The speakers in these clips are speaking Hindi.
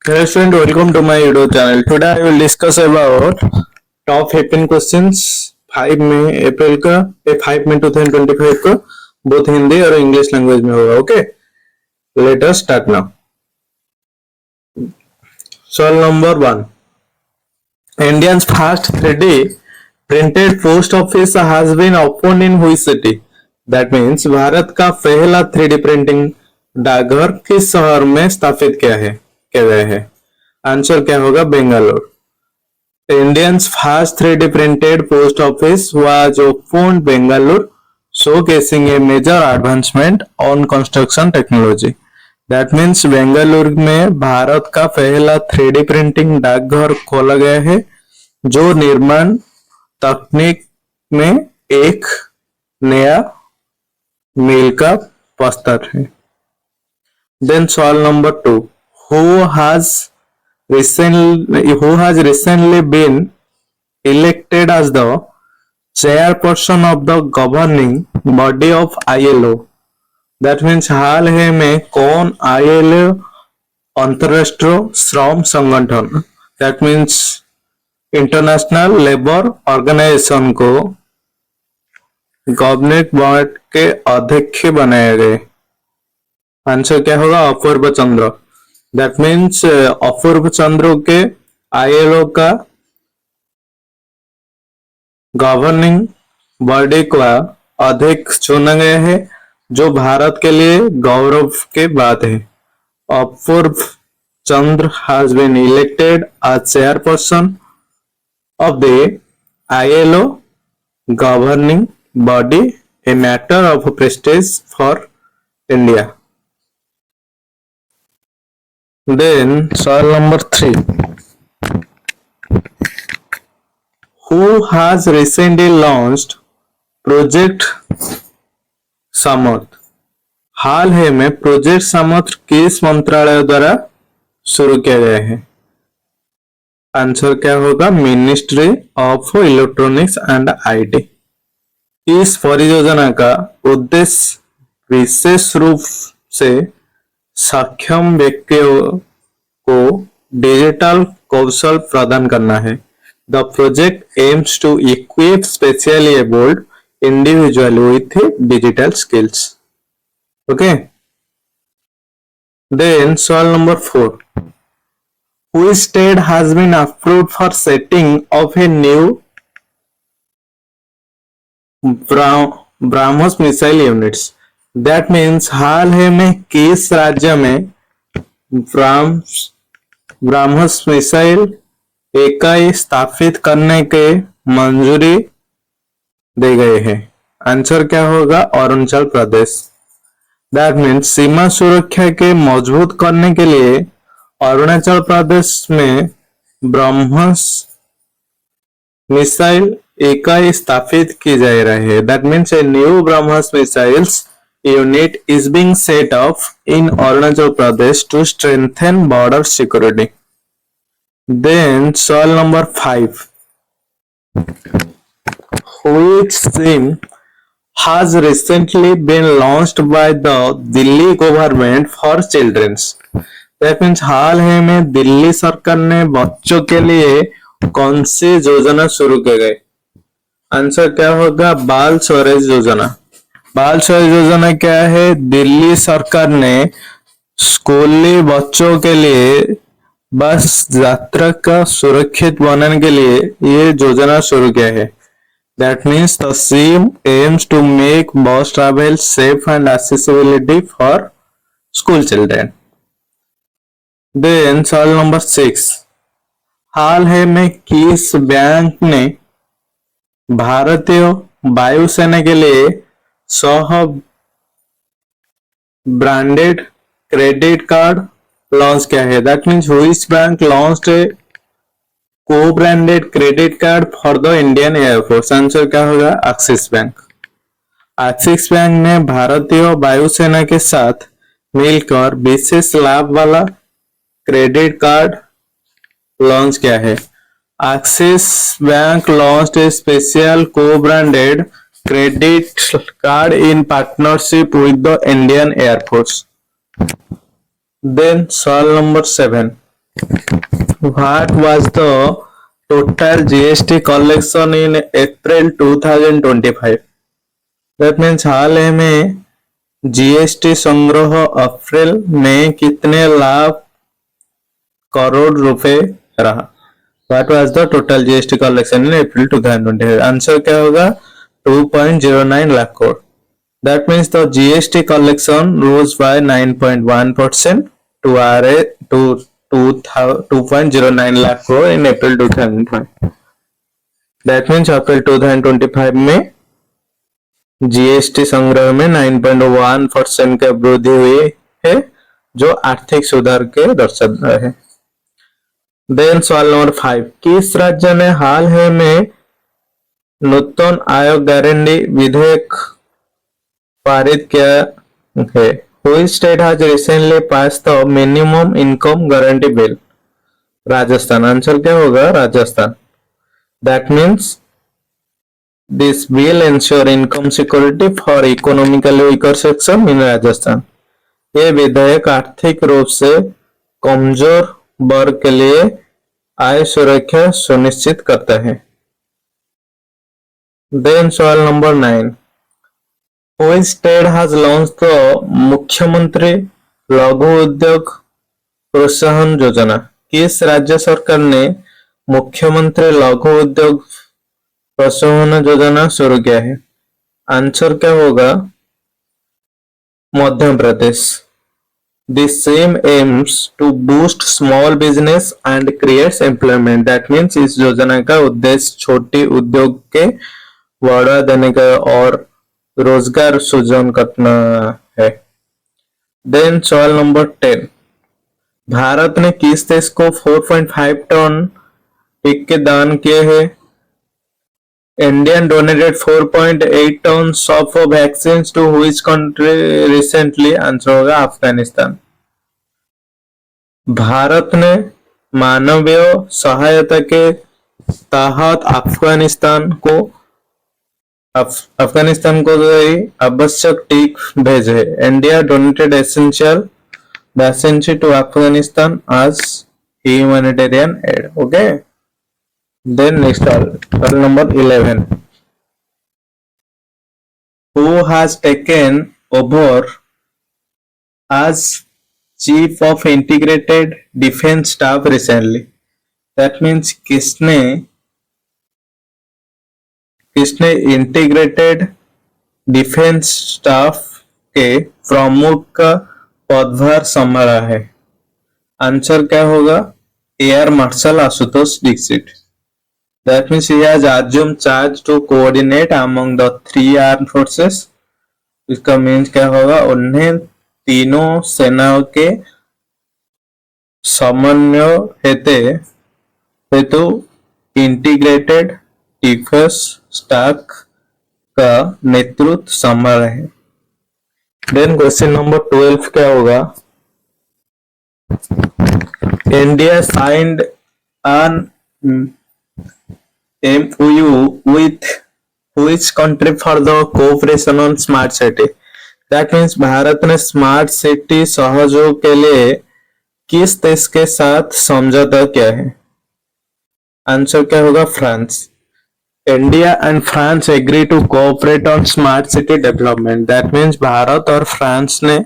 Hello student, welcome to my YouTube channel. Today I will discuss about top 15 questions 5 मई अप्रैल का 5 मई 2025 का बोथ हिंदी और इंग्लिश लैंग्वेज में होगा. Okay, let us start now. सवाल number 1. India's first 3D printed post office has been opened in which city? That means Bharat का पहला 3D प्रिंटिंग डाकघर किस शहर में स्थापित किया गया है? आंसर क्या होगा? Bangalore. India's first 3D printed post office was opened Bangalore, showcasing a major advancement on construction technology. That means Bengaluru में भारत का पहला 3D प्रिंटिंग डाकघर खोला गया है जो निर्माण तकनीक में एक नया मील का पत्थर है. Then सवाल number 2. Who has recently been elected as the chairperson of the governing body of ILO? That means हाल ही में कौन ILO अंतरराष्ट्रीय श्रम संगठन that means international labour organisation को गवर्निंग बॉडी के अध्यक्ष बनाया गए? आंसर क्या होगा? अपूर्व चंद्र. दैट मीन्स अपूर्व चंद्र के ILO का गवर्निंग बॉडी का अध्यक्ष चुना गया है जो भारत के लिए गौरव की बात है. अपूर्व चंद्र has been elected as chairperson of the ILO governing body, a matter of prestige for India. Then सवाल number 3. Who has recently launched Project सामर्थ? हाल ही में प्रोजेक्ट सामर्थ किस मंत्रालय द्वारा शुरू किया गया है? आंसर क्या होगा? Ministry of electronics and IT. इस परियोजना का उद्देश्य विशेष रूप से सक्षम व्यक्तियों को डिजिटल कौशल प्रदान करना है. The project aims to equip specially abled individuals with digital skills. Okay. Then सवाल number 4. Which state has been approved for setting of a new BrahMos missile units? That means हाल ही में किस राज्य में ब्रह्मोस मिसाइल इकाई स्थापित करने के मंजूरी दी गई है? आंसर क्या होगा? अरुणाचल प्रदेश. दैट मीन्स सीमा सुरक्षा के मजबूत करने के लिए अरुणाचल प्रदेश में ब्रह्मोस मिसाइल इकाई स्थापित की जा रही है. That means a new BrahMos missiles unit is being set up in Arunachal Pradesh to strengthen border security. Then सवाल number 5. Which scheme has recently been launched by the Delhi government for children? That means हाल ही में दिल्ली सरकार ने बच्चों के लिए कौन सी योजना शुरू की गई? आंसर क्या होगा? बाल स्वराज योजना. बाल स्वराज योजना क्या है? दिल्ली सरकार ने स्कूली बच्चों के लिए बस यात्रा का सुरक्षित बनाने के लिए ये योजना शुरू किया है. That means the scheme aims to make bus travel safe and accessibility for school children. Then सवाल नंबर 6. हाल ही में किस बैंक ने भारतीय वायुसेना के लिए सह ब्रांडेड क्रेडिट कार्ड लॉन्च किया है? That means which bank launched a co-branded credit card for the Indian air force? Answer क्या होगा? Axis bank. एक्सिस बैंक ने भारतीय वायुसेना के साथ मिलकर विशेष लाभ वाला क्रेडिट कार्ड लॉन्च किया है. Axis bank launched a special co-branded credit card in partnership with the Indian Air Force. Then सवाल number 7. What was the total GST collection in April 2025? That means हाल ही में जीएसटी संग्रह अप्रैल में कितने लाख करोड़ रुपए रहा? What was the total GST collection in April 2025? Answer क्या होगा? 2.09 lakh crore. That means the GST collection rose by 9.1% to 2.09 lakh crore in April 2005. That means अप्रैल 2025 में जीएसटी संग्रह में 9.1% की वृद्धि हुई है, जो आर्थिक सुधार के दर्शाता है। देन सवाल नंबर 5, किस राज्य ने हाल ही में नूतन आय गारंटी विधेयक पारित किया है? Which state has recently passed the minimum income guarantee bill? Rajasthan. Answer क्या होगा? Rajasthan. That means this bill ensure income security for economically weaker section in Rajasthan. ये विधेयक आर्थिक रूप से कमजोर वर्ग के लिए आय सुरक्षा सुनिश्चित करता है। देन सवाल number 9, Which state has launched the मुख्यमंत्री लघु उद्योग प्रोत्साहन योजना? किस राज्य सरकार ने मुख्यमंत्री लघु उद्योग प्रोत्साहन योजना शुरू किया है? आंसर क्या होगा? Madhya Pradesh. This scheme aims to boost small business and creates employment. That means इस योजना का उद्देश्य छोटे उद्योग के बढ़ावा देने का और रोजगार सृजन करना है। देन सवाल नंबर 10, भारत ने किस देश को 4.5 टन टीके दान किए हैं? India donated 4.8 tons of vaccines to which country recently? Answer होगा अफगानिस्तान। भारत ने मानवीय सहायता के तहत अफगानिस्तान को आवश्यक टीके भेजे। India donated essential vaccine to Afghanistan as humanitarian aid. Okay. Then next call number 11. Who has taken over as Chief of Integrated Defense Staff recently? That means किसने इंटीग्रेटेड डिफेंस स्टाफ के प्रमुख का पदभार संभाला है? आंसर क्या होगा? Air marshal Ashutosh Dixit. That means he has assumed charge to coordinate among the 3 armed forces. इसका मीन्स क्या होगा? उन्हें तीनों सेनाओं के समन्वय हेतु इंटीग्रेटेड डिफेंस स्टाफ का नेतृत्व संभाला है। देन क्वेश्चन नंबर 12 क्या होगा? India signed an MOU with which country for the cooperation on smart city? That means Bharat ने स्मार्ट सिटी सहयोग के लिए किस देश के साथ समझौता किया है? आंसर क्या होगा? France. India and France agree to cooperate on smart city development. That means Bharat और फ्रांस ने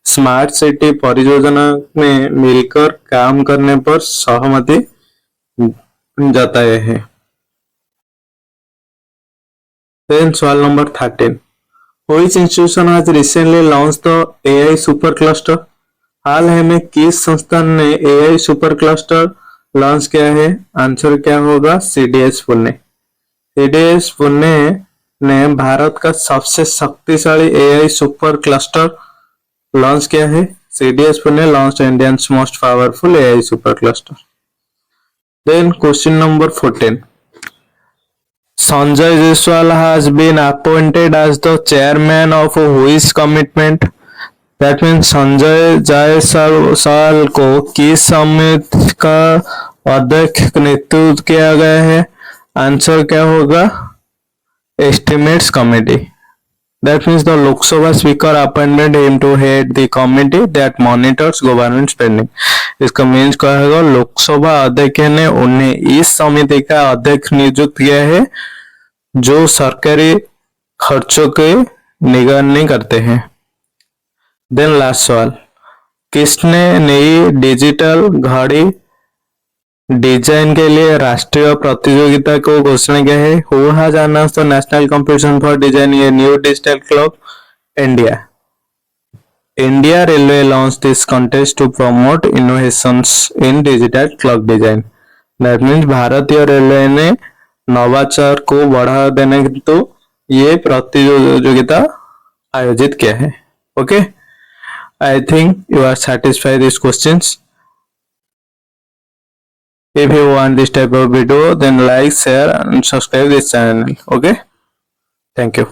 स्मार्ट सिटी परियोजना में मिलकर काम करने पर सहमति जताए हैं। Then सवाल number 13, Which institution has recently launched the AI super cluster? हाल ही में किस संस्थान ने AI super cluster लॉन्च किया है? आंसर क्या होगा? CDS पुणे। CDS पुणे ने भारत का सबसे शक्तिशाली AI super cluster लॉन्च किया है। CDS Pune launched India's most powerful AI super cluster. Then question number 14. Sanjay Jaiswal has been appointed as the chairman of which commitment? That means Sanjay Jaiswal को किस समिति का अध्यक्ष नेतृत्व किया गया है? आंसर क्या होगा? Estimates Committee. That means the Lok Sabha Speaker appointed him to head the committee that monitors government spending. इसका मीन्स क्या होगा, लोकसभा अध्यक्ष ने उन्हें इस समिति का अध्यक्ष नियुक्त किया है जो सरकारी खर्चों की निगरानी करते हैं। देन लास्ट सवाल, किसने नई डिजिटल घड़ी डिजाइन के लिए राष्ट्रीय प्रतियोगिता को घोषणा किया है? Who has announced the national competition for designing a new digital clock? India. India Railway launched this contest to promote innovations in digital clock design. That means भारतीय रेलवे ने नवाचार को बढ़ावा देने हेतु ये प्रतियोगिता आयोजित किया है। Okay, I think you are satisfied with these questions. If you want this type of video, then like, share and subscribe this channel. Okay, thank you.